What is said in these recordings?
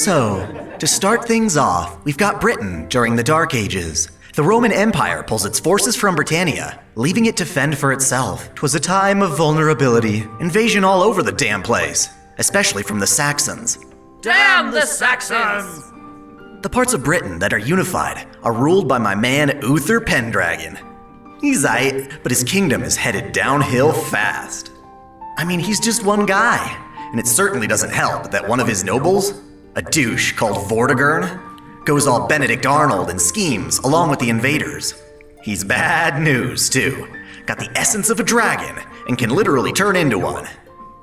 So, to start things off, we've got Britain during the Dark Ages. The Roman Empire pulls its forces from Britannia, leaving it to fend for itself. 'Twas a time of vulnerability, invasion all over the damn place, especially from the Saxons. Damn the Saxons! The parts of Britain that are unified are ruled by my man Uther Pendragon. He's aight, but his kingdom is headed downhill fast. I mean, he's just one guy, and it certainly doesn't help that one of his nobles, a douche called Vortigern, goes all Benedict Arnold and schemes along with the invaders. He's bad news, too. Got the essence of a dragon and can literally turn into one.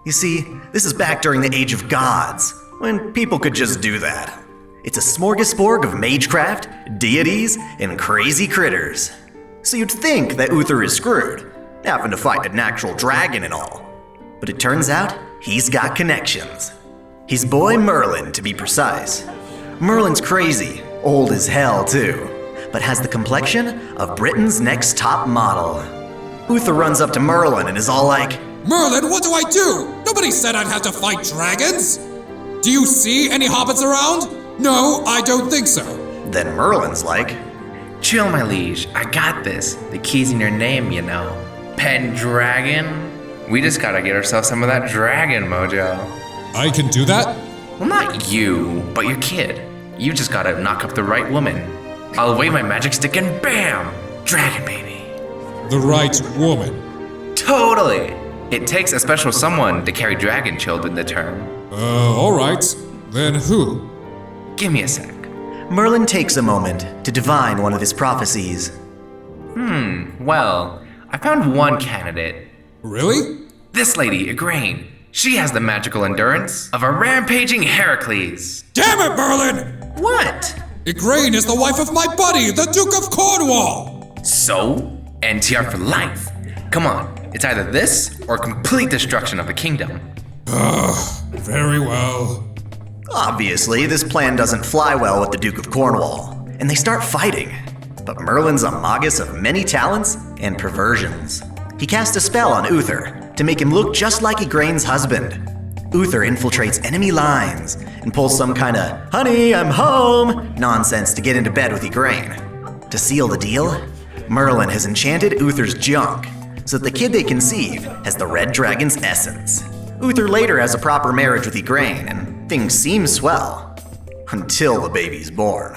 You see, this is back during the Age of Gods, when people could just do that. It's a smorgasbord of magecraft, deities, and crazy critters. So you'd think that Uther is screwed, having to fight an actual dragon and all. But it turns out, he's got connections. His boy Merlin, to be precise. Merlin's crazy, old as hell too, but has the complexion of Britain's next top model. Uther runs up to Merlin and is all like, Merlin, what do I do? Nobody said I'd have to fight dragons. Do you see any hobbits around? No, I don't think so. Then Merlin's like, Chill, my liege, I got this. The key's in your name, you know. Pendragon? We just gotta get ourselves some of that dragon mojo. I can do that? Well, not you, but your kid. You just gotta knock up the right woman. I'll wave my magic stick and bam! Dragon baby. The right woman. Totally! It takes a special someone to carry dragon children to term. Alright. Then who? Give me a sec. Merlin takes a moment to divine one of his prophecies. Well, I found one candidate. Really? This lady, Igraine. She has the magical endurance of a rampaging Heracles. Damn it, Merlin! What? Igraine is the wife of my buddy, the Duke of Cornwall! So? NTR for life. Come on, it's either this or complete destruction of the kingdom. Very well. Obviously, this plan doesn't fly well with the Duke of Cornwall, and they start fighting. But Merlin's a magus of many talents and perversions. He casts a spell on Uther to make him look just like Igraine's husband. Uther infiltrates enemy lines and pulls some kind of "honey, I'm home" nonsense to get into bed with Igraine. To seal the deal, Merlin has enchanted Uther's junk so that the kid they conceive has the red dragon's essence. Uther later has a proper marriage with Igraine, and things seem swell. Until the baby's born.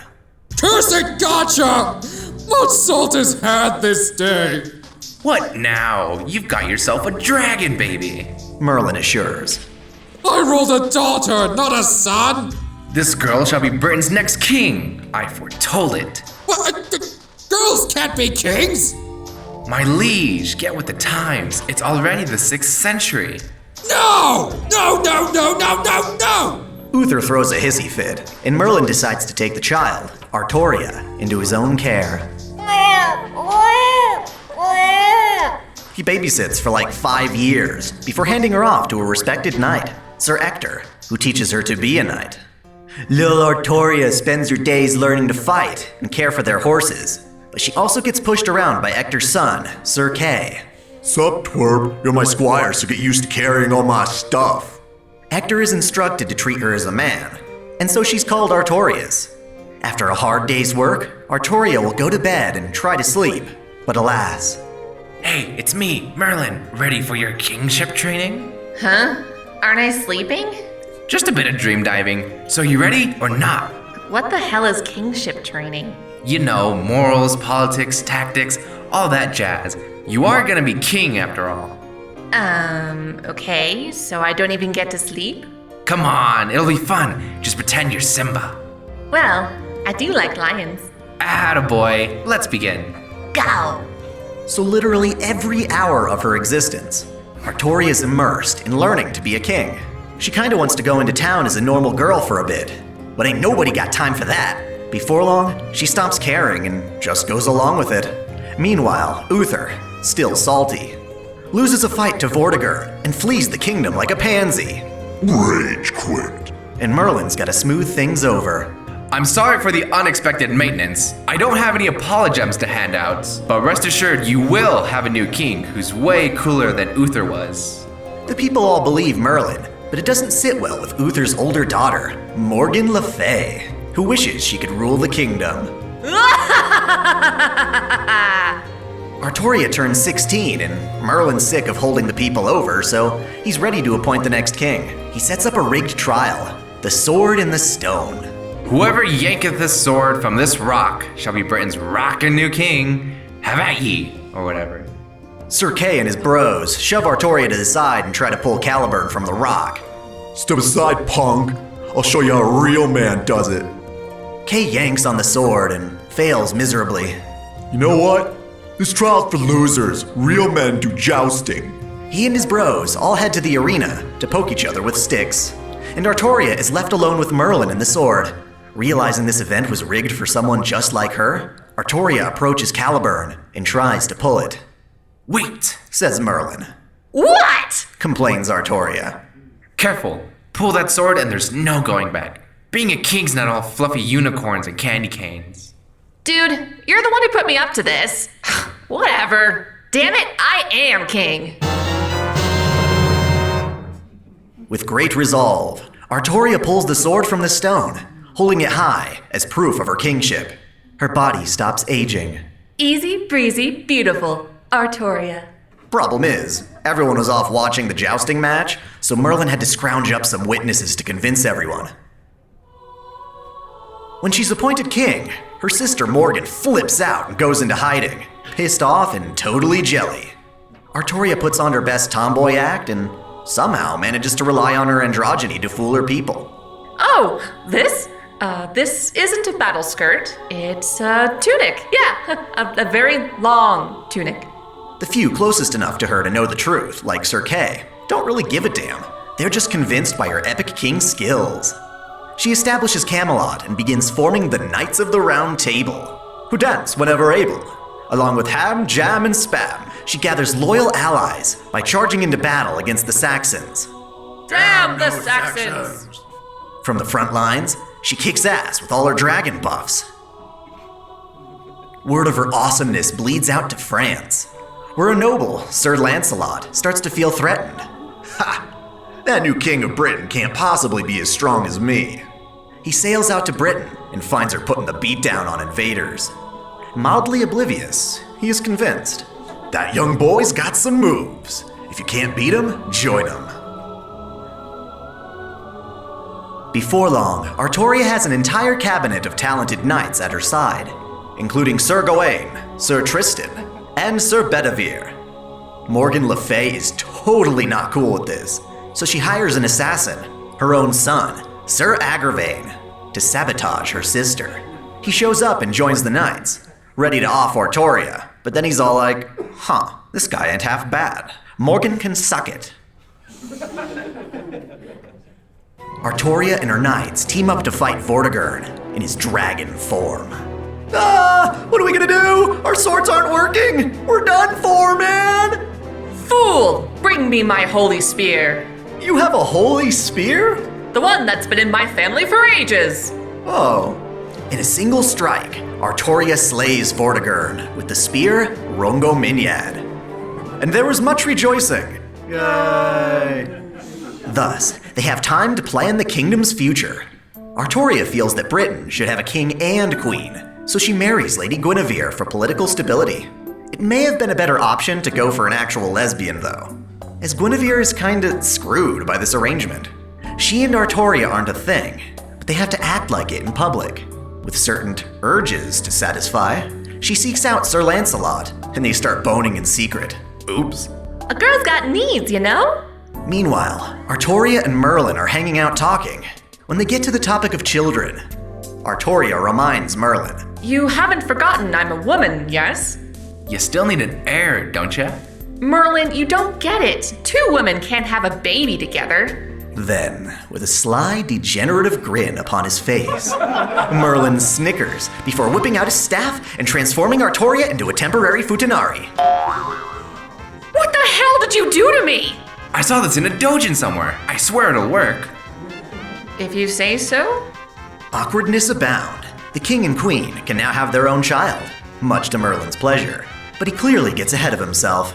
Cursed gotcha! What salt is had this day? What now? You've got yourself a dragon baby. Merlin assures. I rolled a daughter, not a son! This girl shall be Britain's next king. I foretold it. What? Girls can't be kings! My liege, get with the times. It's already the 6th century. No! No, no, no, no, no, no! Uther throws a hissy fit, and Merlin decides to take the child, Artoria, into his own care. He babysits for like 5 years before handing her off to a respected knight, Sir Ector, who teaches her to be a knight. Lil Artoria spends her days learning to fight and care for their horses, but she also gets pushed around by Ector's son, Sir Kay. Sup, twerp? You're my squire, so get used to carrying all my stuff. Ector is instructed to treat her as a man, and so she's called Artorias. After a hard day's work, Artoria will go to bed and try to sleep, but alas. Hey, it's me, Merlin. Ready for your kingship training? Huh? Aren't I sleeping? Just a bit of dream diving. So you ready or not? What the hell is kingship training? You know, morals, politics, tactics, all that jazz. You are gonna be king after all. Okay, so I don't even get to sleep? Come on, it'll be fun. Just pretend you're Simba. Well, I do like lions. Attaboy, let's begin. Go! So literally every hour of her existence, Artoria is immersed in learning to be a king. She kinda wants to go into town as a normal girl for a bit, but ain't nobody got time for that. Before long, she stops caring and just goes along with it. Meanwhile, Uther, still salty, loses a fight to Vortigern and flees the kingdom like a pansy. Rage quit. And Merlin's gotta smooth things over. I'm sorry for the unexpected maintenance. I don't have any apologems to hand out, but rest assured you will have a new king who's way cooler than Uther was. The people all believe Merlin, But it doesn't sit well with Uther's older daughter, Morgan Le Fay, who wishes she could rule the kingdom. Artoria turns 16, and Merlin's sick of holding the people over, so he's ready to appoint the next king. He sets up a rigged trial, the sword in the stone. Whoever yanketh this sword from this rock shall be Britain's rockin' new king. Have at ye, or whatever. Sir Kay and his bros shove Artoria to the side and try to pull Caliburn from the rock. Step aside, punk. I'll show you how a real man does it. Kay yanks on the sword and fails miserably. You know what? This trial's for losers. Real men do jousting. He and his bros all head to the arena to poke each other with sticks. And Artoria is left alone with Merlin and the sword. Realizing this event was rigged for someone just like her, Artoria approaches Caliburn and tries to pull it. Wait! Says Merlin. What? Complains Artoria. Careful. Pull that sword and there's no going back. Being a king's not all fluffy unicorns and candy canes. Dude, you're the one who put me up to this. Whatever. Damn it, I am king. With great resolve, Artoria pulls the sword from the stone, holding it high as proof of her kingship. Her body stops aging. Easy breezy, beautiful. Artoria. Problem is, everyone was off watching the jousting match, so Merlin had to scrounge up some witnesses to convince everyone. When she's appointed king, her sister Morgan flips out and goes into hiding, pissed off and totally jelly. Artoria puts on her best tomboy act and somehow manages to rely on her androgyny to fool her people. Oh, this? This isn't a battle skirt. It's a tunic. Yeah, a very long tunic. The few closest enough to her to know the truth, like Sir Kay, don't really give a damn. They're just convinced by her epic king skills. She establishes Camelot and begins forming the Knights of the Round Table, who dance whenever able. Along with Ham, Jam, and Spam, she gathers loyal allies by charging into battle against the Saxons. Damn the Saxons! From the front lines, she kicks ass with all her dragon buffs. Word of her awesomeness bleeds out to France, where a noble, Sir Lancelot, starts to feel threatened. Ha! That new king of Britain can't possibly be as strong as me. He sails out to Britain and finds her putting the beat down on invaders. Mildly oblivious, he is convinced. That young boy's got some moves. If you can't beat him, join him. Before long, Artoria has an entire cabinet of talented knights at her side, including Sir Gawain, Sir Tristan, and Sir Bedivere. Morgan Le Fay is totally not cool with this, so she hires an assassin, her own son, Sir Agravain, to sabotage her sister. He shows up and joins the knights, ready to off Artoria, but then he's all like, this guy ain't half bad. Morgan can suck it. Artoria and her knights team up to fight Vortigern in his dragon form. What are we gonna do? Our swords aren't working! We're done for, man! Fool! Bring me my holy spear. You have a holy spear? The one that's been in my family for ages. Oh. In a single strike, Artoria slays Vortigern with the spear Rongo Minyad. And there was much rejoicing. Yay! Thus, they have time to plan the kingdom's future. Artoria feels that Britain should have a king and queen, so she marries Lady Guinevere for political stability. It may have been a better option to go for an actual lesbian, though, as Guinevere is kinda screwed by this arrangement. She and Artoria aren't a thing, but they have to act like it in public. With certain urges to satisfy, she seeks out Sir Lancelot, and they start boning in secret. Oops. A girl's got needs, you know? Meanwhile, Artoria and Merlin are hanging out talking. When they get to the topic of children, Artoria reminds Merlin. You haven't forgotten I'm a woman, yes? You still need an heir, don't ya? Merlin, you don't get it. Two women can't have a baby together. Then, with a sly, degenerative grin upon his face, Merlin snickers before whipping out his staff and transforming Artoria into a temporary futanari. What the hell did you do to me? I saw this in a doujin somewhere. I swear it'll work. If you say so. Awkwardness abound. The king and queen can now have their own child, much to Merlin's pleasure. But he clearly gets ahead of himself.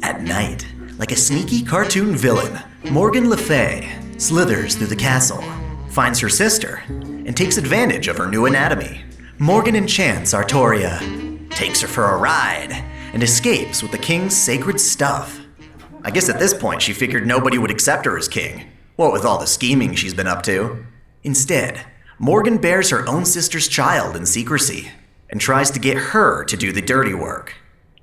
At night, like a sneaky cartoon villain, Morgan Le Fay slithers through the castle, finds her sister, and takes advantage of her new anatomy. Morgan enchants Artoria, takes her for a ride, and escapes with the king's sacred stuff. I guess at this point she figured nobody would accept her as king, what with all the scheming she's been up to. Instead, Morgan bears her own sister's child in secrecy, and tries to get her to do the dirty work.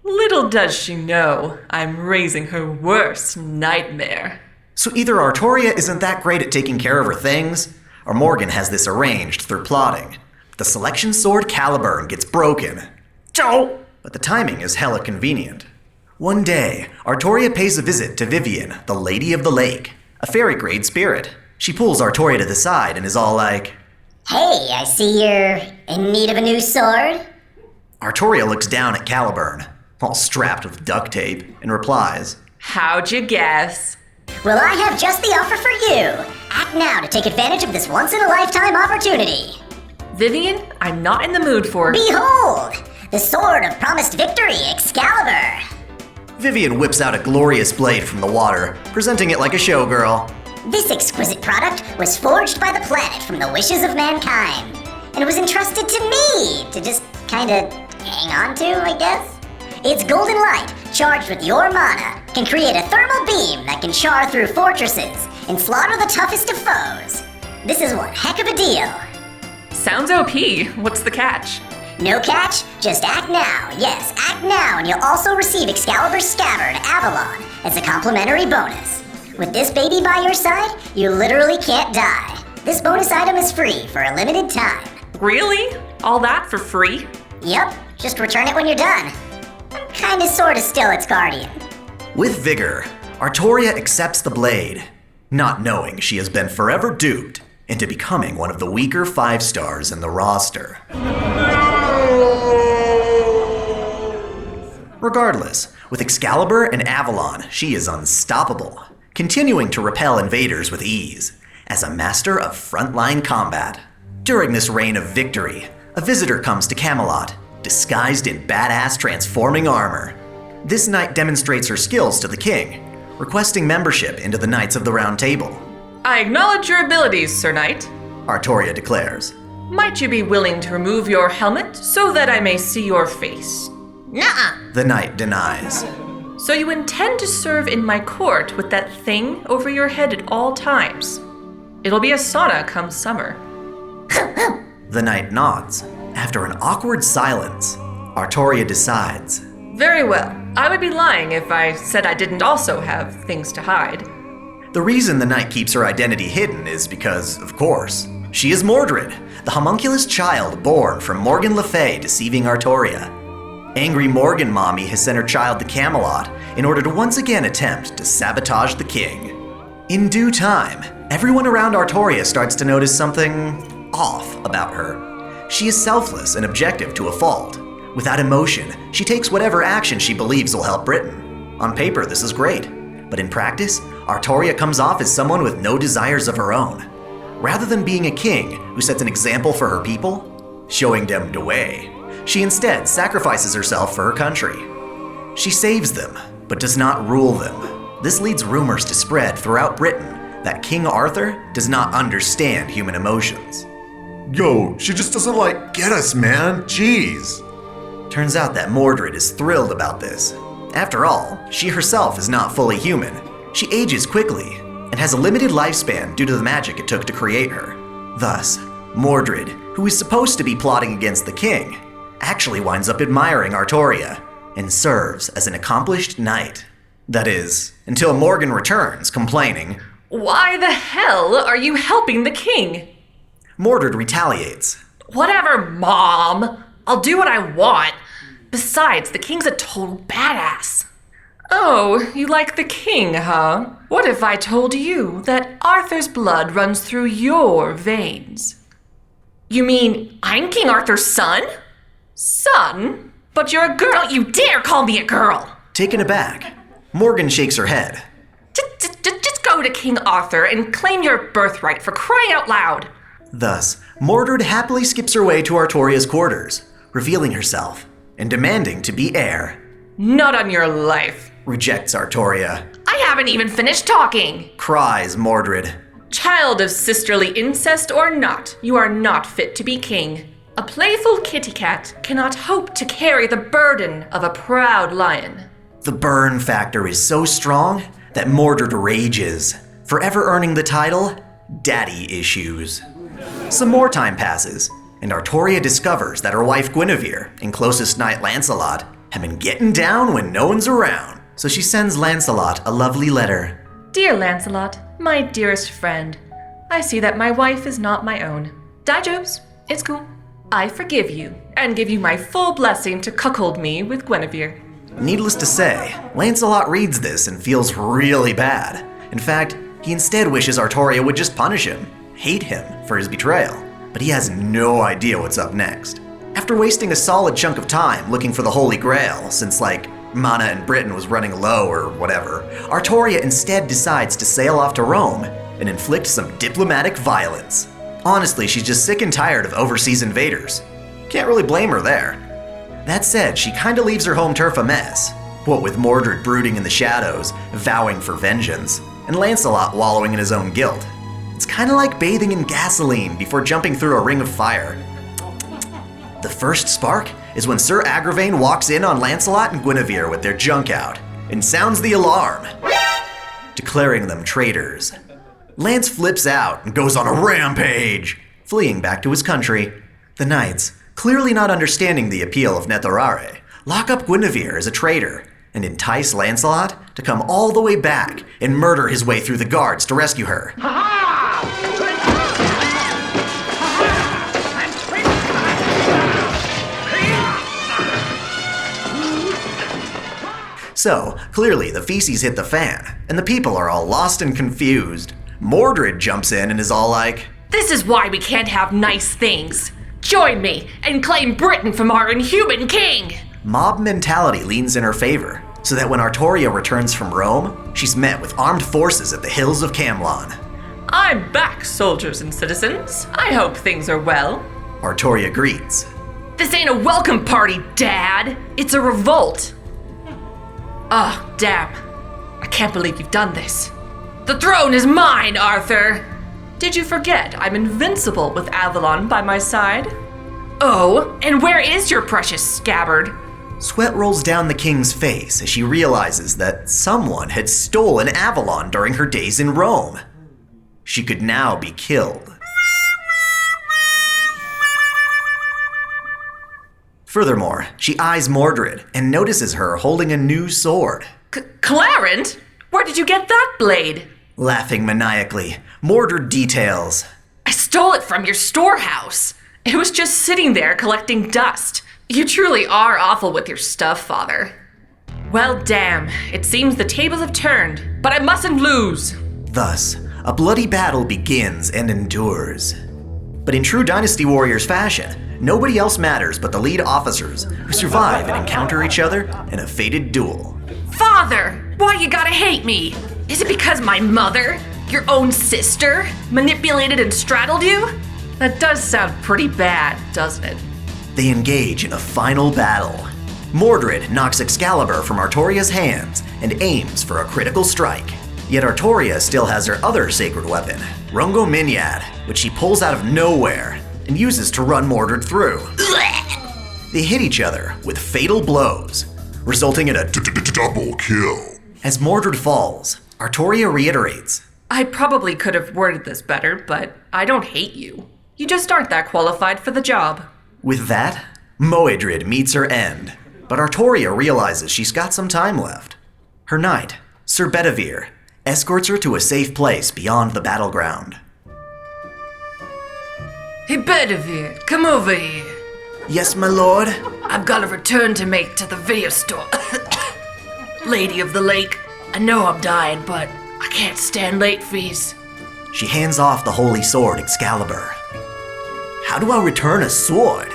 Little does she know, I'm raising her worst nightmare. So either Artoria isn't that great at taking care of her things, or Morgan has this arranged through plotting. The selection sword Caliburn gets broken. But the timing is hella convenient. One day, Artoria pays a visit to Vivian, the Lady of the Lake, a fairy-grade spirit. She pulls Artoria to the side and is all like, Hey, I see you're in need of a new sword. Artoria looks down at Caliburn, all strapped with duct tape, and replies, How'd you guess? Well, I have just the offer for you. Act now to take advantage of this once-in-a-lifetime opportunity. Vivian, I'm not in the mood for... Behold, the sword of promised victory, Excalibur. Vivian whips out a glorious blade from the water, presenting it like a showgirl. This exquisite product was forged by the planet from the wishes of mankind, and was entrusted to me to just kinda hang on to, I guess. Its golden light, charged with your mana, can create a thermal beam that can char through fortresses and slaughter the toughest of foes. This is one heck of a deal. Sounds OP. What's the catch? No catch? Just act now. Yes, act now, and you'll also receive Excalibur's Scabbard, Avalon, as a complimentary bonus. With this baby by your side, you literally can't die. This bonus item is free for a limited time. Really? All that for free? Yep, just return it when you're done. I'm kinda sorta still its guardian. With vigor, Artoria accepts the blade, not knowing she has been forever duped into becoming one of the weaker 5 stars in the roster. Regardless, with Excalibur and Avalon, she is unstoppable, continuing to repel invaders with ease, as a master of frontline combat. During this reign of victory, a visitor comes to Camelot, disguised in badass transforming armor. This knight demonstrates her skills to the king, requesting membership into the Knights of the Round Table. I acknowledge your abilities, Sir Knight. Artoria declares. Might you be willing to remove your helmet so that I may see your face? Nuh-uh. The knight denies. So you intend to serve in my court with that thing over your head at all times? It'll be a sauna come summer. The knight nods. After an awkward silence, Artoria decides. Very well. I would be lying if I said I didn't also have things to hide. The reason the knight keeps her identity hidden is because, of course, she is Mordred, the homunculus child born from Morgan Le Fay deceiving Artoria. Angry Morgan Mommy has sent her child to Camelot in order to once again attempt to sabotage the king. In due time, everyone around Artoria starts to notice something off about her. She is selfless and objective to a fault. Without emotion, she takes whatever action she believes will help Britain. On paper, this is great, but in practice, Artoria comes off as someone with no desires of her own. Rather than being a king who sets an example for her people, showing them the way, she instead sacrifices herself for her country. She saves them, but does not rule them. This leads rumors to spread throughout Britain that King Arthur does not understand human emotions. Yo, she just doesn't get us, man. Jeez. Turns out that Mordred is thrilled about this. After all, she herself is not fully human. She ages quickly and has a limited lifespan due to the magic it took to create her. Thus, Mordred, who is supposed to be plotting against the king, actually winds up admiring Artoria and serves as an accomplished knight. That is, until Morgan returns complaining, Why the hell are you helping the king? Mordred retaliates. Whatever, Mom. I'll do what I want. Besides, the king's a total badass. Oh, you like the king, huh? What if I told you that Arthur's blood runs through your veins? You mean I'm King Arthur's son? Son? But you're a girl. Don't you dare call me a girl. Taken aback, Morgan shakes her head. Just go to King Arthur and claim your birthright, for crying out loud. Thus, Mordred happily skips her way to Artoria's quarters, revealing herself and demanding to be heir. Not on your life. Rejects Artoria. I haven't even finished talking! Cries Mordred. Child of sisterly incest or not, you are not fit to be king. A playful kitty cat cannot hope to carry the burden of a proud lion. The burn factor is so strong that Mordred rages, forever earning the title Daddy Issues. Some more time passes, and Artoria discovers that her wife Guinevere and closest knight Lancelot have been getting down when no one's around. So she sends Lancelot a lovely letter. Dear Lancelot, my dearest friend, I see that my wife is not my own. Dijobs, it's cool. I forgive you, and give you my full blessing to cuckold me with Guinevere. Needless to say, Lancelot reads this and feels really bad. In fact, he instead wishes Artoria would just punish him, hate him for his betrayal. But he has no idea what's up next. After wasting a solid chunk of time looking for the Holy Grail, since mana in Britain was running low or whatever, Artoria instead decides to sail off to Rome and inflict some diplomatic violence. Honestly, she's just sick and tired of overseas invaders. Can't really blame her there. That said, she kinda leaves her home turf a mess. What with Mordred brooding in the shadows, vowing for vengeance, and Lancelot wallowing in his own guilt. It's kinda like bathing in gasoline before jumping through a ring of fire. The first spark is when Sir Agravain walks in on Lancelot and Guinevere with their junk out, and sounds the alarm, declaring them traitors. Lance flips out and goes on a rampage, fleeing back to his country. The knights, clearly not understanding the appeal of Netherare, lock up Guinevere as a traitor and entice Lancelot to come all the way back and murder his way through the guards to rescue her. So, clearly the feces hit the fan, and the people are all lost and confused. Mordred jumps in and is all like, This is why we can't have nice things. Join me and claim Britain from our inhuman king! Mob mentality leans in her favor, so that when Artoria returns from Rome, she's met with armed forces at the hills of Camelot. I'm back, soldiers and citizens. I hope things are well. Artoria greets. This ain't a welcome party, Dad. It's a revolt. Oh, damn. I can't believe you've done this. The throne is mine, Arthur! Did you forget I'm invincible with Avalon by my side? Oh, and where is your precious scabbard? Sweat rolls down the king's face as she realizes that someone had stolen Avalon during her days in Rome. She could now be killed. Furthermore, she eyes Mordred and notices her holding a new sword. Clarent? Where did you get that blade? Laughing maniacally, Mordred details. I stole it from your storehouse. It was just sitting there collecting dust. You truly are awful with your stuff, Father. Well, damn. It seems the tables have turned, but I mustn't lose. Thus, a bloody battle begins and endures. But in true Dynasty Warriors fashion, nobody else matters but the lead officers who survive and encounter each other in a fated duel. Father, why you gotta hate me? Is it because my mother, your own sister, manipulated and straddled you? That does sound pretty bad, doesn't it? They engage in a final battle. Mordred knocks Excalibur from Artoria's hands and aims for a critical strike. Yet Artoria still has her other sacred weapon, Rongo Minyad, which she pulls out of nowhere and uses to run Mordred through. They hit each other with fatal blows, resulting in a Double kill. As Mordred falls, Artoria reiterates, I probably could have worded this better, but I don't hate you. You just aren't that qualified for the job. With that, Moedred meets her end, but Artoria realizes she's got some time left. Her knight, Sir Bedivere, escorts her to a safe place beyond the battleground. Hey, Bedivere, come over here. Yes, my lord? I've got a return to make to the Via store. Lady of the Lake, I know I'm dying, but I can't stand late fees. She hands off the holy sword Excalibur. How do I return a sword?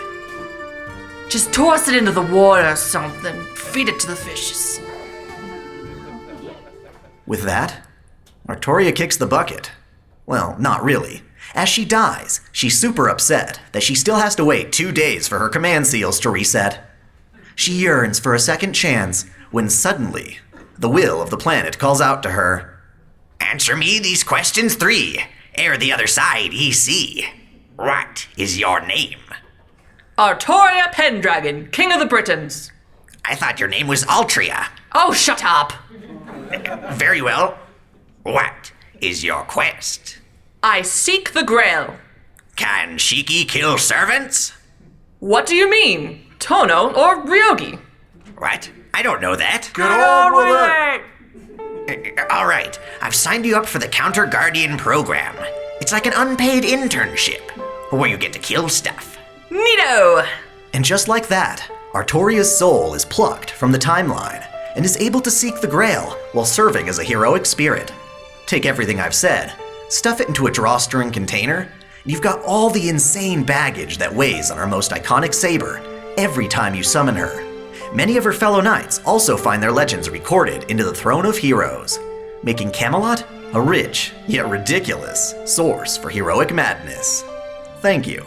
Just toss it into the water or something. Feed it to the fishes. With that, Artoria kicks the bucket. Well, not really. As she dies, she's super upset that she still has to wait 2 days for her command seals to reset. She yearns for a second chance when suddenly, the will of the planet calls out to her. Answer me these questions 3, ere the other side ye see. What is your name? Artoria Pendragon, King of the Britons. I thought your name was Altria. Oh, shut up! Very well. What is your quest? I seek the Grail. Can Shiki kill servants? What do you mean? Tono or Ryogi? What? I don't know that. Get on with it! All right, I've signed you up for the Counter Guardian program. It's like an unpaid internship, where you get to kill stuff. Neato! And just like that, Artoria's soul is plucked from the timeline and is able to seek the Grail while serving as a heroic spirit. Take everything I've said, stuff it into a drawstring container, and you've got all the insane baggage that weighs on our most iconic saber every time you summon her. Many of her fellow knights also find their legends recorded into the Throne of Heroes, making Camelot a rich, yet ridiculous, source for heroic madness. Thank you.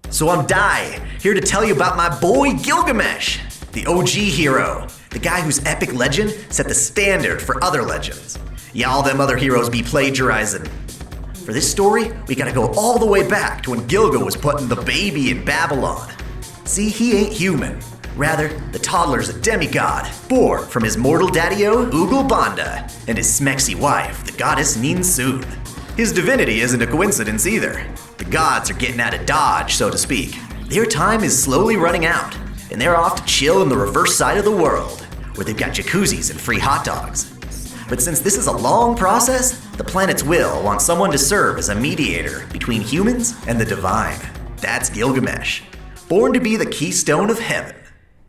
So I'm Dai, here to tell you about my boy Gilgamesh, the OG hero, the guy whose epic legend set the standard for other legends. Yeah, all them other heroes be plagiarizing. For this story, we gotta go all the way back to when Gilga was putting the baby in Babylon. See, he ain't human. Rather, the toddler's a demigod, born from his mortal daddy-o, Ugul Banda, and his smexy wife, the goddess Ninsun. His divinity isn't a coincidence either. The gods are getting out of dodge, so to speak. Their time is slowly running out, and they're off to chill in the reverse side of the world, where they've got jacuzzis and free hot dogs. But since this is a long process, the planet's will wants someone to serve as a mediator between humans and the divine. That's Gilgamesh, born to be the keystone of heaven.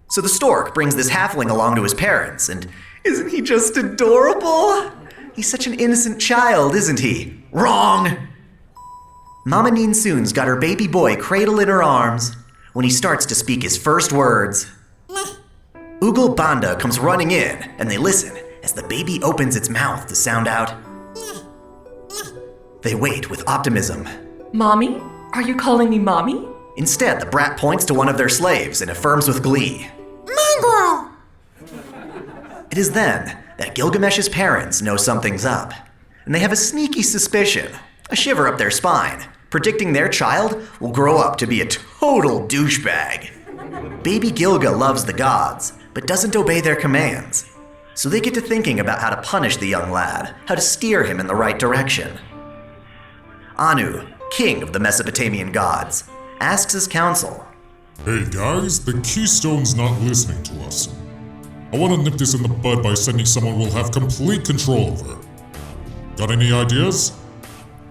So the stork brings this halfling along to his parents, and isn't he just adorable? He's such an innocent child, isn't he? Wrong! Mama Ninsun's got her baby boy cradled in her arms when he starts to speak his first words. Ugul Banda comes running in, and they listen as the baby opens its mouth to sound out. They wait with optimism. Mommy? Are you calling me Mommy? Instead, the brat points to one of their slaves and affirms with glee. Mongrel! It is then that Gilgamesh's parents know something's up, and they have a sneaky suspicion, a shiver up their spine, predicting their child will grow up to be a total douchebag. Baby Gilga loves the gods, but doesn't obey their commands. So they get to thinking about how to punish the young lad, how to steer him in the right direction. Anu, king of the Mesopotamian gods, asks his council. Hey guys, the Keystone's not listening to us. I want to nip this in the bud by sending someone we'll have complete control over. Got any ideas?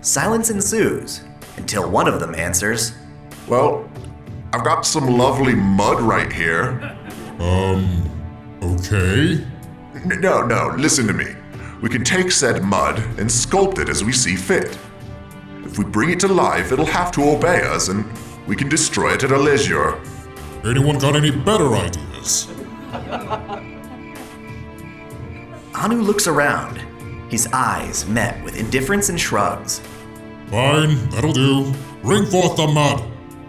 Silence ensues, until one of them answers. Well, I've got some lovely mud right here. Okay. No, listen to me. We can take said mud and sculpt it as we see fit. If we bring it to life, it'll have to obey us, and we can destroy it at our leisure. Anyone got any better ideas? Anu looks around, his eyes met with indifference and shrugs. Fine, that'll do. Bring forth the mud.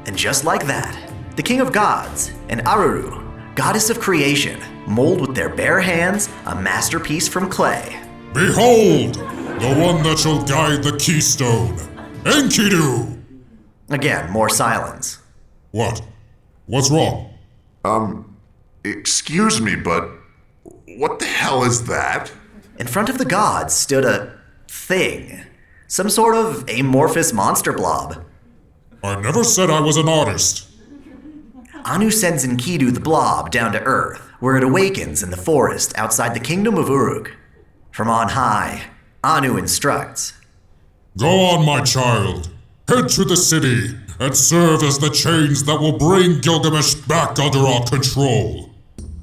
And just like that, the king of gods and Aruru, goddess of creation, mold with their bare hands a masterpiece from clay. Behold, the one that shall guide the Keystone, Enkidu! Again, more silence. What? What's wrong? Excuse me, but what the hell is that? In front of the gods stood a thing, some sort of amorphous monster blob. I never said I was an artist. Anu sends Enkidu the blob down to Earth, where it awakens in the forest outside the kingdom of Uruk. From on high, Anu instructs. Go on, my child. Head to the city and serve as the chains that will bring Gilgamesh back under our control.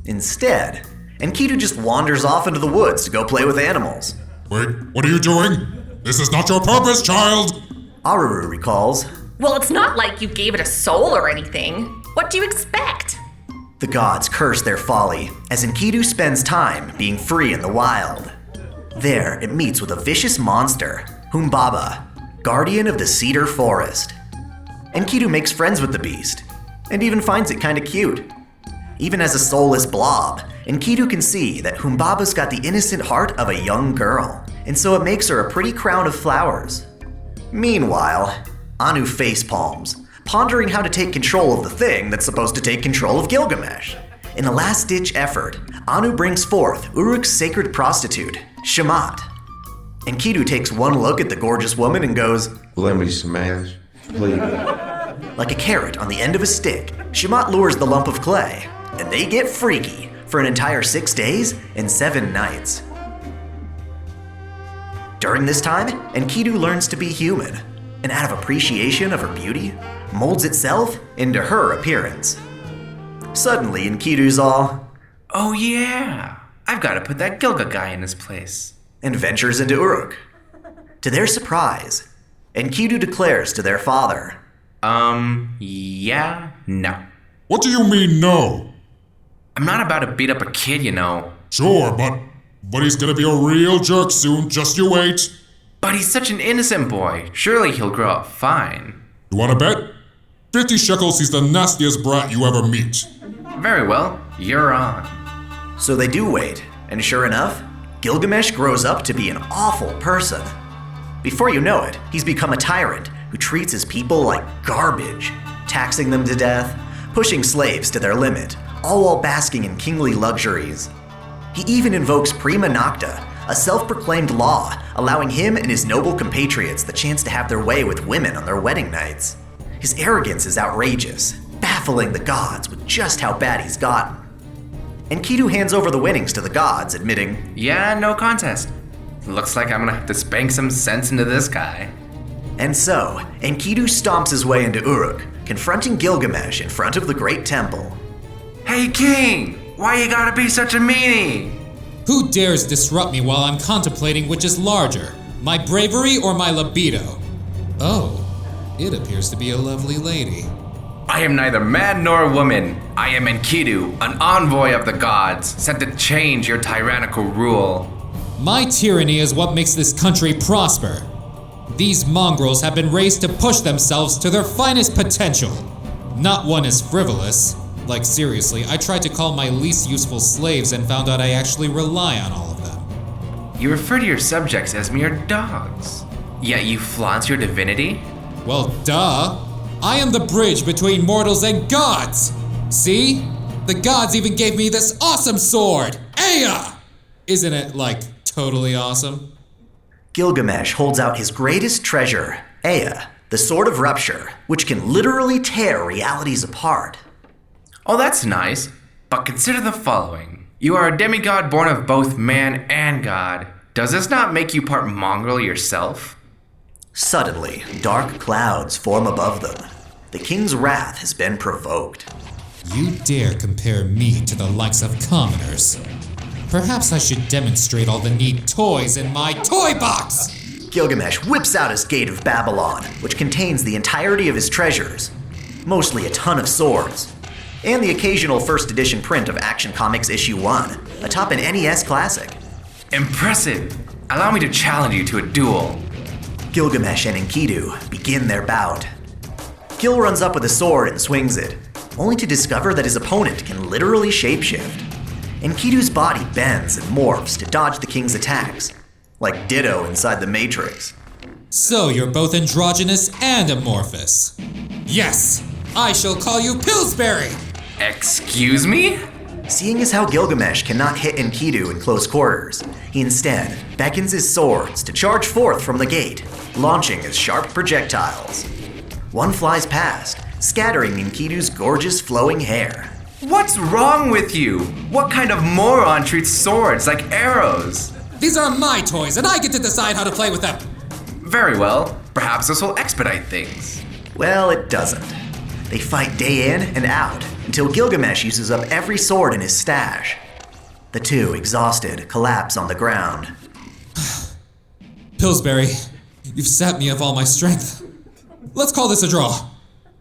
Instead, Enkidu just wanders off into the woods to go play with animals. Wait, what are you doing? This is not your purpose, child! Aruru recalls. Well, it's not like you gave it a soul or anything. What do you expect? The gods curse their folly as Enkidu spends time being free in the wild. There, it meets with a vicious monster, Humbaba, guardian of the cedar forest. Enkidu makes friends with the beast, and even finds it kinda cute. Even as a soulless blob, Enkidu can see that Humbaba's got the innocent heart of a young girl, and so it makes her a pretty crown of flowers. Meanwhile, Anu facepalms, pondering how to take control of the thing that's supposed to take control of Gilgamesh. In a last-ditch effort, Anu brings forth Uruk's sacred prostitute, Shamat. Enkidu takes one look at the gorgeous woman and goes, Let me smash, please. Like a carrot on the end of a stick, Shamat lures the lump of clay, and they get freaky for an entire 6 days and 7 nights. During this time, Enkidu learns to be human, and out of appreciation of her beauty, molds itself into her appearance. Suddenly, Enkidu's all, Oh yeah, I've got to put that Gilga guy in his place. and ventures into Uruk. To their surprise, Enkidu declares to their father, Yeah, no. What do you mean, no? I'm not about to beat up a kid, you know. Sure, but he's gonna be a real jerk soon, just you wait. But he's such an innocent boy. Surely he'll grow up fine. You wanna bet? 50 shekels, he's the nastiest brat you ever meet. Very well, you're on. So they do wait, and sure enough, Gilgamesh grows up to be an awful person. Before you know it, he's become a tyrant who treats his people like garbage, taxing them to death, pushing slaves to their limit, all while basking in kingly luxuries. He even invokes Prima Nocta, a self-proclaimed law allowing him and his noble compatriots the chance to have their way with women on their wedding nights. His arrogance is outrageous, baffling the gods with just how bad he's gotten. Enkidu hands over the winnings to the gods, admitting, Yeah, no contest. Looks like I'm gonna have to spank some sense into this guy. and so, Enkidu stomps his way into Uruk, confronting Gilgamesh in front of the Great Temple. Hey king, why you gotta be such a meanie? Who dares disrupt me while I'm contemplating which is larger, my bravery or my libido? Oh, it appears to be a lovely lady. I am neither man nor woman. I am Enkidu, an envoy of the gods, sent to change your tyrannical rule. My tyranny is what makes this country prosper. These mongrels have been raised to push themselves to their finest potential. Not one is frivolous. Like seriously, I tried to call my least useful slaves and found out I actually rely on all of them. You refer to your subjects as mere dogs. Yet you flaunt your divinity? Well, duh. I am the bridge between mortals and gods. See? The gods even gave me this awesome sword, Aya! Isn't it, like, totally awesome? Gilgamesh holds out his greatest treasure, Aya, the Sword of Rupture, which can literally tear realities apart. Oh, that's nice. But consider the following. You are a demigod born of both man and god. Does this not make you part mongrel yourself? Suddenly, dark clouds form above them. The king's wrath has been provoked. You dare compare me to the likes of commoners? Perhaps I should demonstrate all the neat toys in my toy box! Gilgamesh whips out his Gate of Babylon, which contains the entirety of his treasures, mostly a ton of swords, and the occasional first edition print of Action Comics issue 1, atop an NES classic. Impressive. Allow me to challenge you to a duel. Gilgamesh and Enkidu begin their bout. Gil runs up with a sword and swings it, only to discover that his opponent can literally shapeshift. Enkidu's body bends and morphs to dodge the king's attacks, like Ditto inside the Matrix. So you're both androgynous and amorphous. Yes, I shall call you Pillsbury! Excuse me? Seeing as how Gilgamesh cannot hit Enkidu in close quarters, he instead beckons his swords to charge forth from the gate, launching as sharp projectiles. One flies past, scattering Enkidu's gorgeous flowing hair. What's wrong with you? What kind of moron treats swords like arrows? These are my toys and I get to decide how to play with them! Very well. Perhaps this will expedite things. Well, it doesn't. They fight day in and out until Gilgamesh uses up every sword in his stash. The two, exhausted, collapse on the ground. Pillsbury, you've sapped me of all my strength. Let's call this a draw.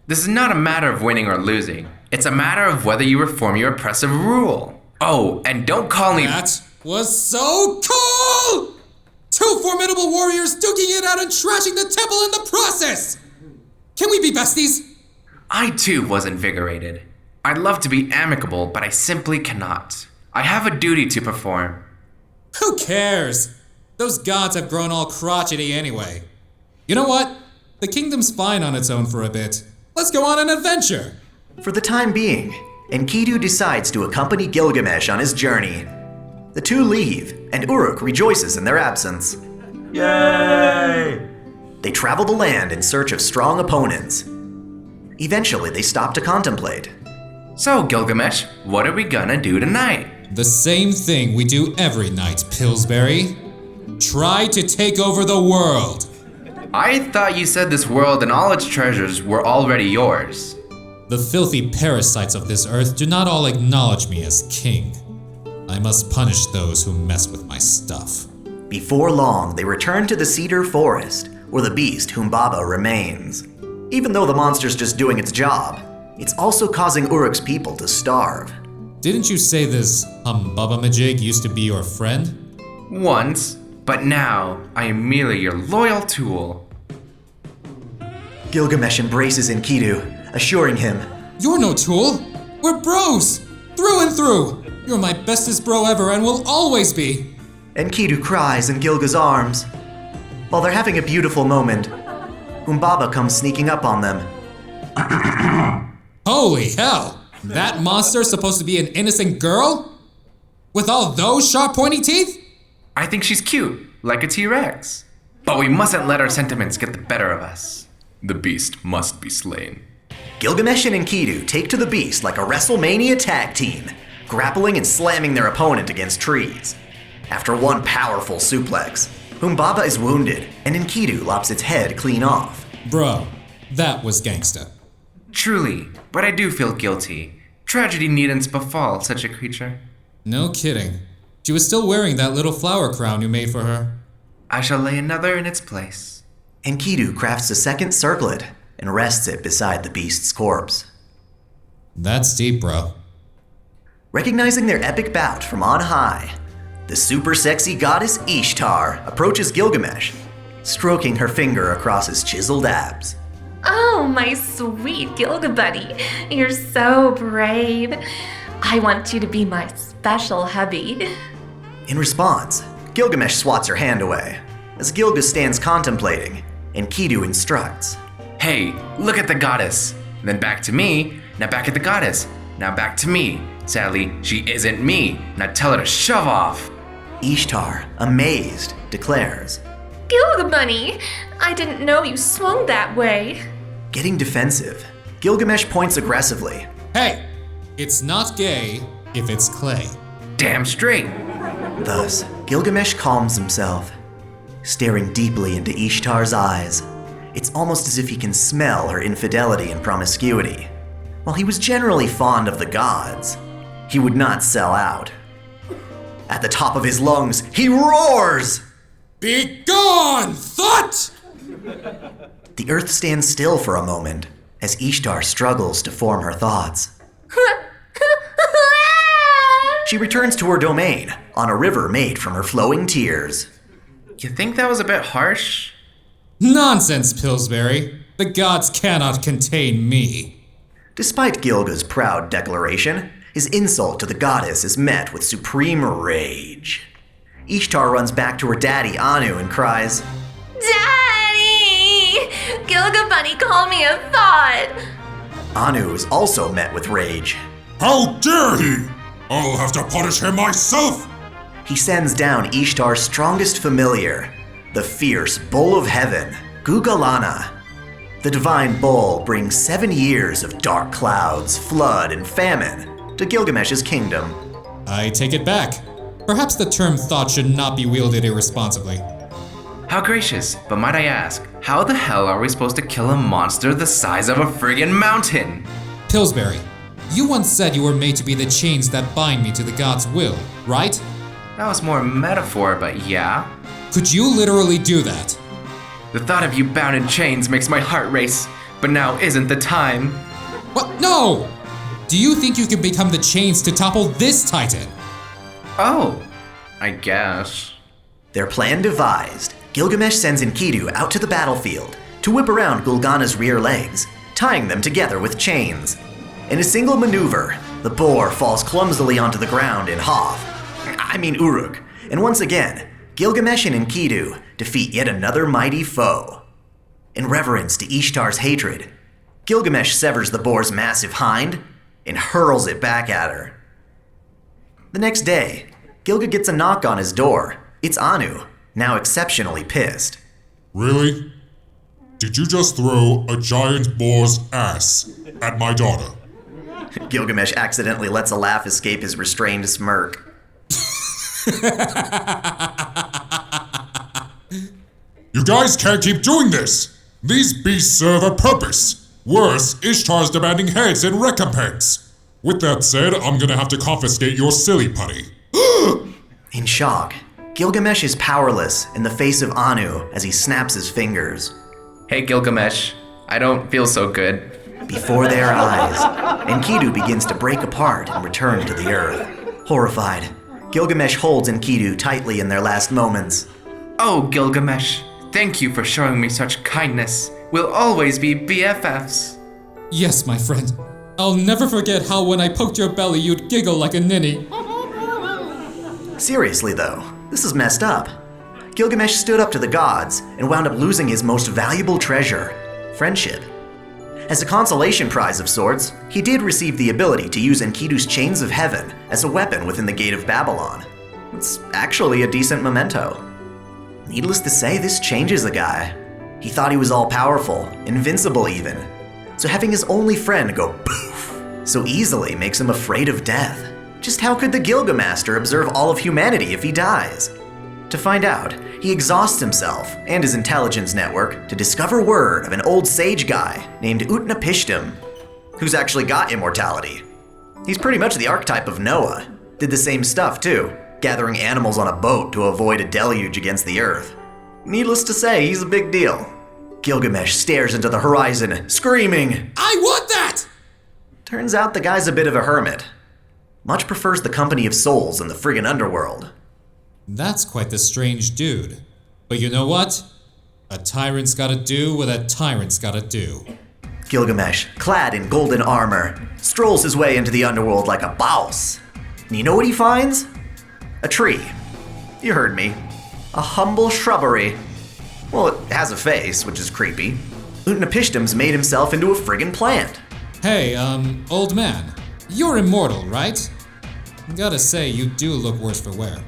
This is not a matter of winning or losing. It's a matter of whether you reform your oppressive rule. Oh, and don't call me— That was so cool! Two formidable warriors duking it out and trashing the temple in the process! Can we be besties? I too was invigorated. I'd love to be amicable, but I simply cannot. I have a duty to perform. Who cares? Those gods have grown all crotchety anyway. You know what? The kingdom's fine on its own for a bit. Let's go on an adventure! For the time being, Enkidu decides to accompany Gilgamesh on his journey. The two leave, and Uruk rejoices in their absence. Yay! They travel the land in search of strong opponents. Eventually, they stop to contemplate. So, Gilgamesh, what are we gonna do tonight? The same thing we do every night, Pillsbury. Try to take over the world. I thought you said this world and all its treasures were already yours. The filthy parasites of this earth do not all acknowledge me as king. I must punish those who mess with my stuff. Before long, they return to the cedar forest, where the beast Humbaba remains. Even though the monster's just doing its job, it's also causing Uruk's people to starve. Didn't you say this Humbaba-Majig used to be your friend? Once, but now I am merely your loyal tool. Gilgamesh embraces Enkidu, assuring him, You're no tool. We're bros, through and through. You're my bestest bro ever and will always be. Enkidu cries in Gilga's arms. While they're having a beautiful moment, Humbaba comes sneaking up on them. Holy hell! That monster's supposed to be an innocent girl? With all those sharp pointy teeth? I think she's cute, like a T-Rex. But we mustn't let our sentiments get the better of us. The beast must be slain. Gilgamesh and Enkidu take to the beast like a WrestleMania tag team, grappling and slamming their opponent against trees. After one powerful suplex, Humbaba is wounded, and Enkidu lops its head clean off. Bro, that was gangsta. Truly, but I do feel guilty. Tragedy needn't befall such a creature. No kidding. She was still wearing that little flower crown you made for her. I shall lay another in its place. Enkidu crafts a second circlet and rests it beside the beast's corpse. That's deep, bro. Recognizing their epic bout from on high, the super sexy goddess Ishtar approaches Gilgamesh, stroking her finger across his chiseled abs. Oh, my sweet Gilga buddy. You're so brave. I want you to be my special hubby. In response, Gilgamesh swats her hand away. As Gilga stands contemplating, Enkidu instructs. Hey, look at the goddess. Then back to me. Now back at the goddess. Now back to me. Sadly, she isn't me. Now tell her to shove off. Ishtar, amazed, declares. Gilga bunny, I didn't know you swung that way. Getting defensive, Gilgamesh points aggressively. Hey, it's not gay if it's clay. Damn straight. Thus, Gilgamesh calms himself, staring deeply into Ishtar's eyes. It's almost as if he can smell her infidelity and promiscuity. While he was generally fond of the gods, he would not sell out. At the top of his lungs, he roars! Be gone, thought! The earth stands still for a moment as Ishtar struggles to form her thoughts. She returns to her domain on a river made from her flowing tears. You think that was a bit harsh? Nonsense, Pillsbury. The gods cannot contain me. Despite Gilga's proud declaration, his insult to the goddess is met with supreme rage. Ishtar runs back to her daddy, Anu, and cries, Daddy! Gilga bunny called me a thought. Anu is also met with rage. How dare he! I'll have to punish him myself! He sends down Ishtar's strongest familiar, the fierce bull of heaven, Gugalana. The divine bull brings 7 years of dark clouds, flood, and famine to Gilgamesh's kingdom. I take it back. Perhaps the term thought should not be wielded irresponsibly. How gracious, but might I ask, how the hell are we supposed to kill a monster the size of a friggin' mountain? Pillsbury, you once said you were made to be the chains that bind me to the god's will, right? That was more a metaphor, but yeah. Could you literally do that? The thought of you bound in chains makes my heart race, but now isn't the time. What? No! Do you think you can become the chains to topple this titan? Oh, I guess. Their plan devised, Gilgamesh sends Enkidu out to the battlefield to whip around Gulgana's rear legs, tying them together with chains. In a single maneuver, the boar falls clumsily onto the ground in Uruk, and once again, Gilgamesh and Enkidu defeat yet another mighty foe. In reverence to Ishtar's hatred, Gilgamesh severs the boar's massive hind and hurls it back at her. The next day, Gilga gets a knock on his door. It's Anu, now exceptionally pissed. Really? Did you just throw a giant boar's ass at my daughter? Gilgamesh accidentally lets a laugh escape his restrained smirk. You guys can't keep doing this! These beasts serve a purpose! Worse, Ishtar's demanding heads in recompense! With that said, I'm gonna have to confiscate your silly putty. In shock, Gilgamesh is powerless in the face of Anu as he snaps his fingers. Hey Gilgamesh, I don't feel so good. Before their eyes, Enkidu begins to break apart and return to the earth. Horrified, Gilgamesh holds Enkidu tightly in their last moments. Oh, Gilgamesh, thank you for showing me such kindness. We'll always be BFFs. Yes, my friend. I'll never forget how when I poked your belly you'd giggle like a ninny. Seriously though, this is messed up. Gilgamesh stood up to the gods and wound up losing his most valuable treasure, friendship. As a consolation prize of sorts, he did receive the ability to use Enkidu's Chains of Heaven as a weapon within the Gate of Babylon. It's actually a decent memento. Needless to say, this changes a guy. He thought he was all-powerful, invincible even. So having his only friend go poof so easily makes him afraid of death. Just how could the Gilgamaster observe all of humanity if he dies? To find out, he exhausts himself and his intelligence network to discover word of an old sage guy named Utnapishtim, who's actually got immortality. He's pretty much the archetype of Noah. Did the same stuff too, gathering animals on a boat to avoid a deluge against the earth. Needless to say, he's a big deal. Gilgamesh stares into the horizon, screaming, I want that! Turns out the guy's a bit of a hermit. Much prefers the company of souls in the friggin' underworld. That's quite the strange dude. But you know what? A tyrant's gotta do what a tyrant's gotta do. Gilgamesh, clad in golden armor, strolls his way into the underworld like a boss. And you know what he finds? A tree. You heard me. A humble shrubbery. Well, it has a face, which is creepy. Utnapishtim's made himself into a friggin' plant. Hey, old man. You're immortal, right? Gotta say, you do look worse for wear.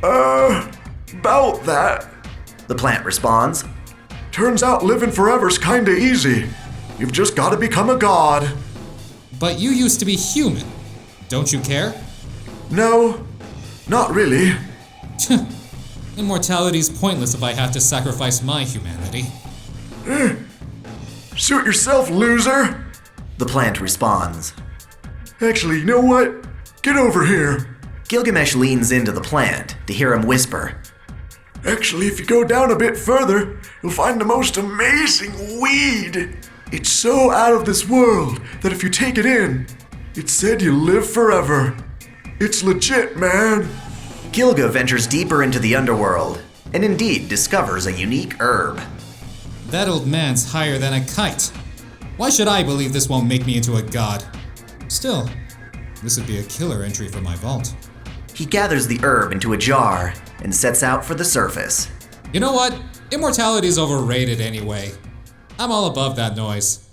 About that. The plant responds. Turns out living forever's kinda easy. You've just gotta become a god. But you used to be human. Don't you care? No, not really. Immortality's pointless if I have to sacrifice my humanity. Suit yourself, loser. The plant responds. Actually, you know what? Get over here. Gilgamesh leans into the plant to hear him whisper. Actually, if you go down a bit further, you'll find the most amazing weed. It's so out of this world that if you take it in, it's said you live forever. It's legit, man. Gilga ventures deeper into the underworld and indeed discovers a unique herb. That old man's higher than a kite. Why should I believe this won't make me into a god? Still, this would be a killer entry for my vault. He gathers the herb into a jar and sets out for the surface. You know what? Immortality's overrated anyway. I'm all above that noise.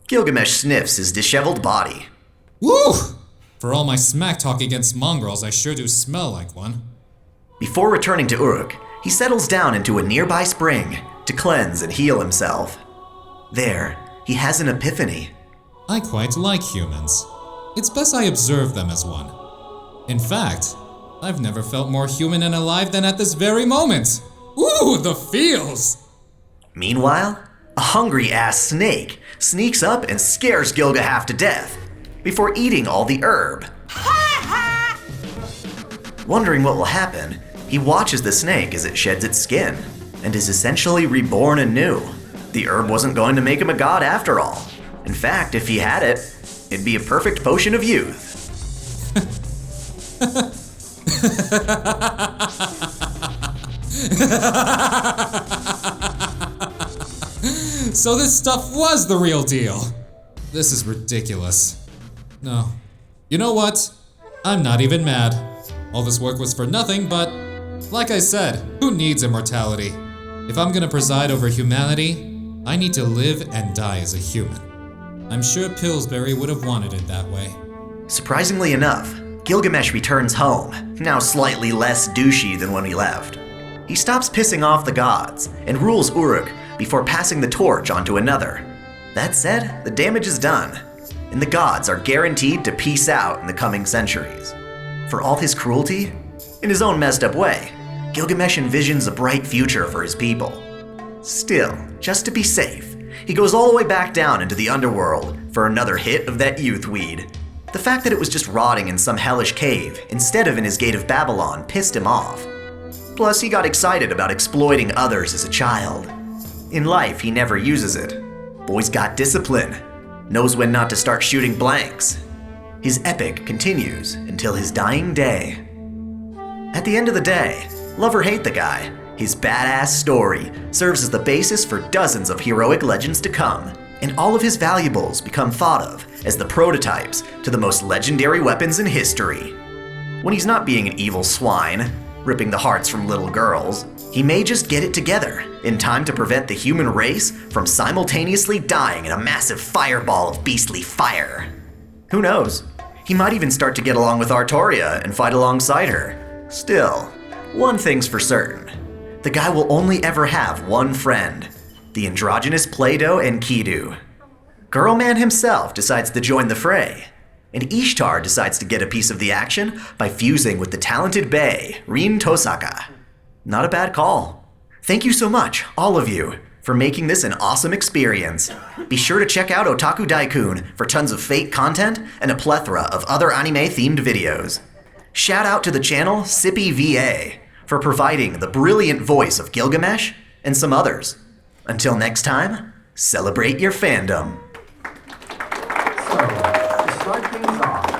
Gilgamesh sniffs his disheveled body. Woo! For all my smack talk against mongrels, I sure do smell like one. Before returning to Uruk, he settles down into a nearby spring to cleanse and heal himself. There, he has an epiphany. I quite like humans. It's best I observe them as one. In fact, I've never felt more human and alive than at this very moment. Ooh, the feels! Meanwhile, a hungry-ass snake sneaks up and scares Gilga half to death before eating all the herb. Wondering what will happen, he watches the snake as it sheds its skin and is essentially reborn anew. The herb wasn't going to make him a god after all. In fact, if he had it, it'd be a perfect potion of youth. So this stuff was the real deal. This is ridiculous. No. You know what? I'm not even mad. All this work was for nothing, but like I said, who needs immortality? If I'm gonna preside over humanity, I need to live and die as a human. I'm sure Pillsbury would have wanted it that way. Surprisingly enough, Gilgamesh returns home, now slightly less douchey than when he left. He stops pissing off the gods and rules Uruk before passing the torch on to another. That said, the damage is done, and the gods are guaranteed to peace out in the coming centuries. For all his cruelty, in his own messed up way, Gilgamesh envisions a bright future for his people. Still, just to be safe, he goes all the way back down into the underworld for another hit of that youth weed. The fact that it was just rotting in some hellish cave instead of in his gate of Babylon pissed him off. Plus, he got excited about exploiting others as a child. In life, he never uses it. Boy's got discipline, knows when not to start shooting blanks. His epic continues until his dying day. At the end of the day, love or hate the guy, his badass story serves as the basis for dozens of heroic legends to come, and all of his valuables become thought of as the prototypes to the most legendary weapons in history. When he's not being an evil swine, ripping the hearts from little girls, he may just get it together in time to prevent the human race from simultaneously dying in a massive fireball of beastly fire. Who knows? He might even start to get along with Artoria and fight alongside her. Still, one thing's for certain. The guy will only ever have one friend, the androgynous Play-Doh Enkidu. Girlman himself decides to join the fray, and Ishtar decides to get a piece of the action by fusing with the talented bae, Rin Tosaka. Not a bad call. Thank you so much, all of you, for making this an awesome experience. Be sure to check out OtakuDaiKun for tons of Fate content and a plethora of other anime-themed videos. Shout out to the channel Sippy VA for providing the brilliant voice of Gilgamesh and some others. Until next time, celebrate your fandom. So, to start things off,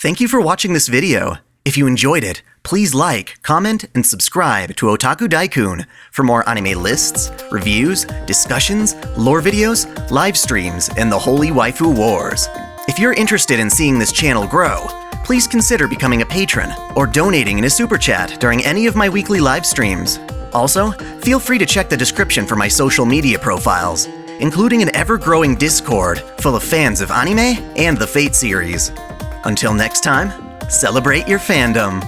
Thank you for watching this video. If you enjoyed it, please like, comment, and subscribe to OtakuDaiKun for more anime lists, reviews, discussions, lore videos, live streams, and the holy waifu wars. If you're interested in seeing this channel grow, please consider becoming a patron or donating in a super chat during any of my weekly live streams. Also, feel free to check the description for my social media profiles, including an ever-growing Discord full of fans of anime and the Fate series. Until next time, celebrate your fandom.